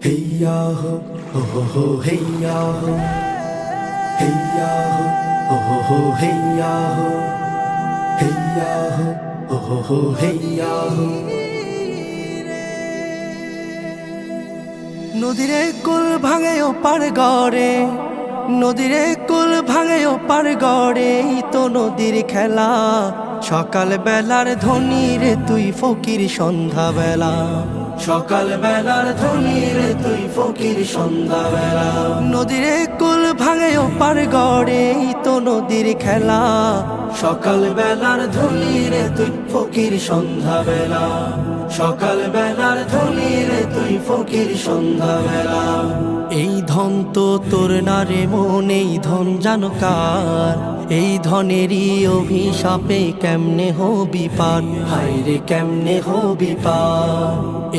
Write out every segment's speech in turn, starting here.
Heya ho, heya ho, heya ho, heya ho, heya ho, heya ho. নদীরে কুল ভাঙে ও পার গড়ে, নদীরে কুল ভাঙে ও পার গড়ে, তো নদীর খেলা। সকাল বেলার ধ্বনি রে তুই ফকির সন্ধ্যা বেলা, সকাল বেলার ধ্বনি রে তুই ফকির সন্ধ্যা বেলা। নদীরে কুল ভাঙে ও পার গড়ে, তো নদীর খেলা। সকাল বেলার ধ্বনি রে তুই ফকির সন্ধ্যা বেলা, সকাল বেলার ধ্বনি রে তুই ফকির সন্ধ্যা বেলা। এই ধন তো তোর না রে মন, এই ধন জানো কার? এই ধনেরই অভিশাপে কেমনে হবি পার, হায় রে কেমনে হবি পার।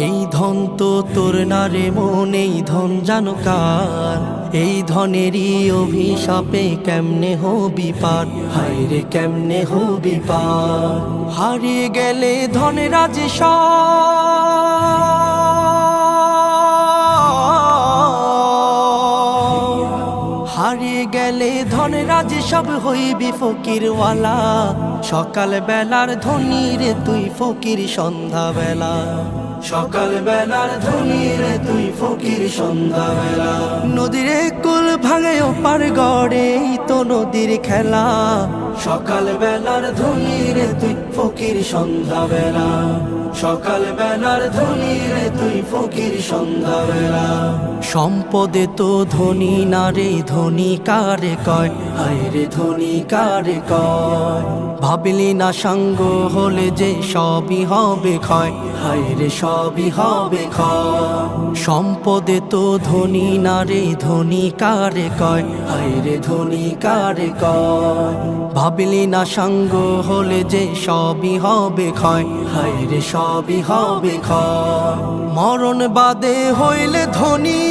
এই ধন তো তোর না রে মন, এই ধন জানো কার? এই ধনেরই অভিশাপে কেমনে হবি পার, হায় রে কেমনে হবি পার। হারিয়ে গেলে ধনেরাজ হারিয়ে গেলে ধনেরাজ সব হইবি ফকিরওয়ালা। সকাল বেলার ধ্বনি রে তুই ফকির সন্ধ্যা বেলা, সকাল বেলার ধ্বনি রে তুই ফকির সন্ধ্যা বেলা। নদীরে কুল ভাঙে ও পার গড়ে, তো নদীর খেলা। সকাল বেলার ধ্বনি রে তুই ফকির সন্ধ্যা বেলা, সকাল বেলার ধ্বনি রে তুই ফকির সন্ধ্যা বেলা। সম্পদে তো ধনী না রে, ধনী কারে কয়, হায় রে ধনী কারে কয়। ভাবলি না সঙ্গ হলে যে সবই হবে ক্ষয়, হায় রে সবই হবে ক্ষয়। সম্পদে তো ধনী না রে, ধনী কারে কয়, হায় রে ধনী কারে কয়। ভাবলি না সঙ্গ হলে যে সবই হবে ক্ষয়, হায় রে সবই হবে ক্ষয়। মরণ বাদে হইলে ধনী